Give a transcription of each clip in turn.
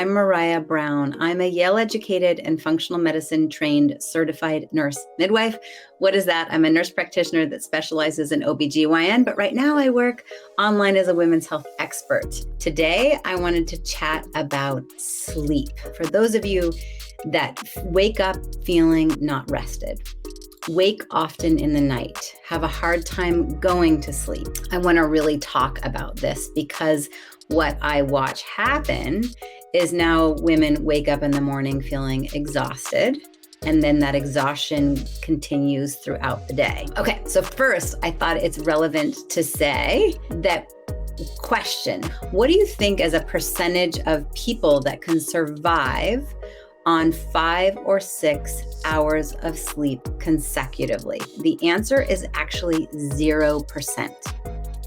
I'm Maraya Brown. I'm a Yale-educated and functional medicine trained certified nurse midwife. What is that? I'm a nurse practitioner that specializes in OBGYN, but right now I work online as a women's health expert. Today, I wanted to chat about sleep. For those of you that wake up feeling not rested, wake often in the night, have a hard time going to sleep, I want to really talk about this because what I watch happen is now women wake up in the morning feeling exhausted, and then that exhaustion continues throughout the day. Okay, so first, I thought it's relevant to say that question, what do you think as a percentage of people that can survive on 5 or 6 hours of sleep consecutively? The answer is actually 0%.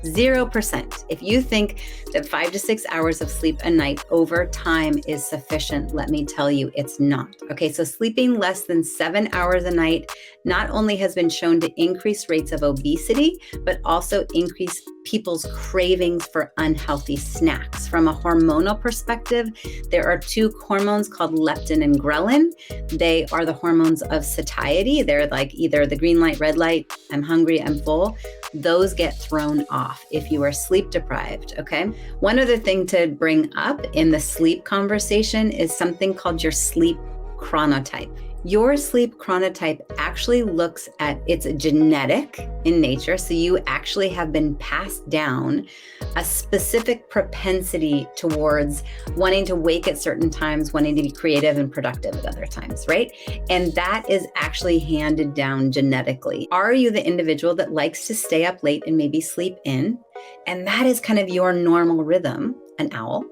0%. If you think that 5 to 6 hours of sleep a night over time is sufficient, let me tell you, it's not. Okay, so sleeping less than 7 hours a night not only has been shown to increase rates of obesity, but also increase people's cravings for unhealthy snacks. From a hormonal perspective, there are 2 hormones called leptin and ghrelin. They are the hormones of satiety. They're like either the green light, red light, I'm hungry, I'm full. Those get thrown off if you are sleep deprived, okay? One other thing to bring up in the sleep conversation is something called your sleep chronotype. Your sleep chronotype actually looks at, it's genetic in nature, so you actually have been passed down a specific propensity towards wanting to wake at certain times, wanting to be creative and productive at other times, right? And that is actually handed down genetically. Are you the individual that likes to stay up late and maybe sleep in? And that is kind of your normal rhythm, an owl.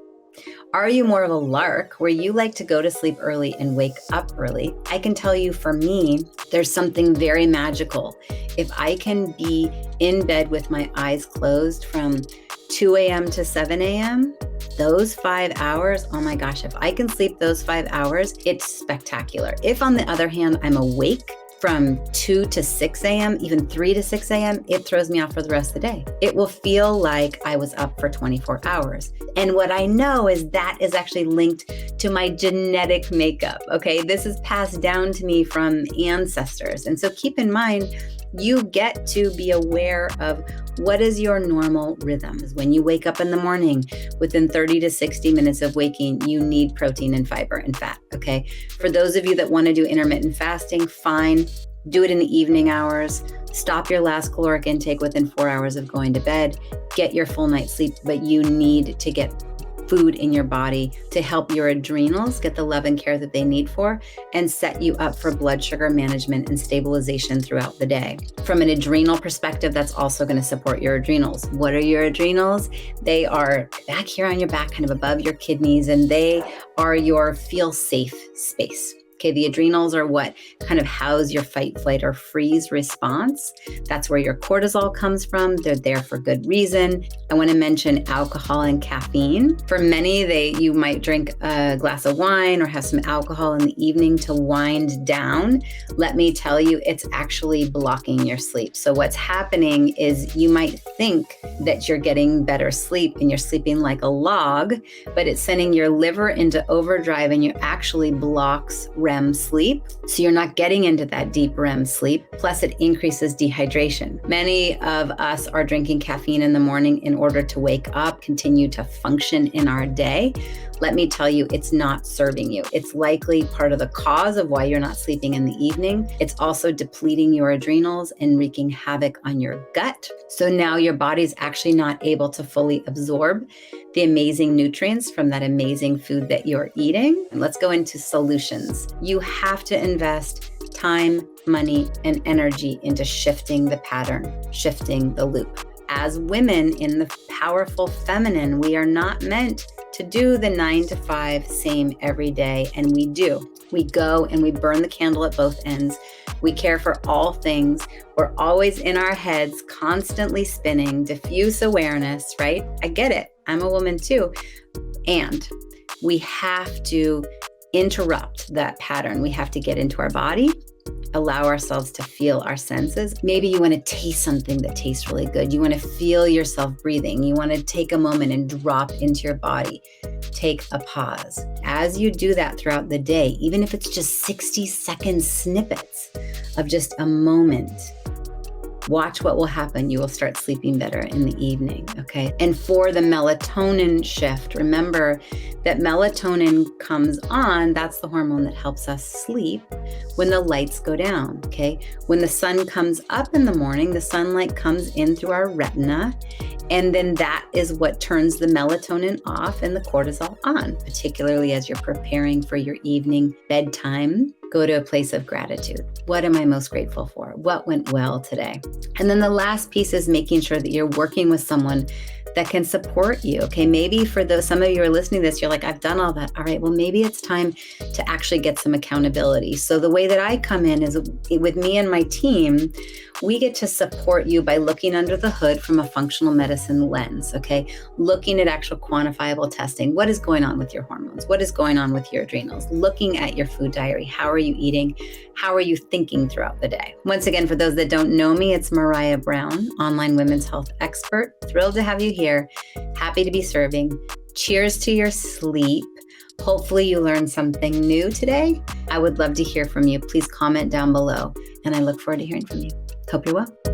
Are you more of a lark where you like to go to sleep early and wake up early? I can tell you for me, there's something very magical. If I can be in bed with my eyes closed from 2 a.m. to 7 a.m., those 5 hours, oh my gosh, if I can sleep those 5 hours, it's spectacular. If on the other hand, I'm awake from 2 to 6 a.m., even 3 to 6 a.m., it throws me off for the rest of the day. It will feel like I was up for 24 hours. And what I know is that is actually linked to my genetic makeup, okay? This is passed down to me from ancestors. And so keep in mind, you get to be aware of what is your normal rhythm. When you wake up in the morning, within 30 to 60 minutes of waking, you need protein and fiber and fat, okay? For those of you that want to do intermittent fasting, fine. Do it in the evening hours. Stop your last caloric intake within 4 hours of going to bed. Get your full night's sleep, but you need to get food in your body to help your adrenals get the love and care that they need for and set you up for blood sugar management and stabilization throughout the day. From an adrenal perspective, that's also going to support your adrenals. What are your adrenals? They are back here on your back, kind of above your kidneys, and they are your feel safe space. Okay, the adrenals are what kind of house your fight, flight, or freeze response. That's where your cortisol comes from. They're there for good reason. I want to mention alcohol and caffeine. For many, you might drink a glass of wine or have some alcohol in the evening to wind down. Let me tell you, it's actually blocking your sleep. So what's happening is you might think that you're getting better sleep and you're sleeping like a log, but it's sending your liver into overdrive and you actually blocks REM sleep. So you're not getting into that deep REM sleep. Plus it increases dehydration. Many of us are drinking caffeine in the morning in order to wake up, continue to function in our day. Let me tell you, it's not serving you. It's likely part of the cause of why you're not sleeping in the evening. It's also depleting your adrenals and wreaking havoc on your gut. So now your body's actually not able to fully absorb the amazing nutrients from that amazing food that you're eating. And let's go into solutions. You have to invest time, money, and energy into shifting the pattern, shifting the loop. As women in the powerful feminine, we are not meant to do the 9 to 5 same every day, and we do. We go and we burn the candle at both ends. We care for all things. We're always in our heads, constantly spinning, diffuse awareness, right? I get it. I'm a woman too. And we have to interrupt that pattern. We have to get into our body, allow ourselves to feel our senses. Maybe you want to taste something that tastes really good. You want to feel yourself breathing. You want to take a moment and drop into your body. take a pause. As you do that throughout the day, even if it's just 60-second snippets of just a moment, watch what will happen. You will start sleeping better in the evening, okay? And for the melatonin shift, remember that melatonin comes on, that's the hormone that helps us sleep when the lights go down, okay? When the sun comes up in the morning, the sunlight comes in through our retina, and then that is what turns the melatonin off and the cortisol on, particularly as you're preparing for your evening bedtime. Go to a place of gratitude. What am I most grateful for? What went well today? And then the last piece is making sure that you're working with someone that can support you. Okay, maybe for some of you are listening to this, you're like, I've done all that. All right, well, maybe it's time to actually get some accountability. So the way that I come in is with me and my team, we get to support you by looking under the hood from a functional medicine lens, okay? Looking at actual quantifiable testing. What is going on with your hormones? What is going on with your adrenals? Looking at your food diary. How are you eating? How are you thinking throughout the day? Once again, for those that don't know me, it's Maraya Brown, online women's health expert. Thrilled to have you here. Happy to be serving. Cheers to your sleep. Hopefully you learned something new today. I would love to hear from you. Please comment down below, and I look forward to hearing from you. Hope you're well.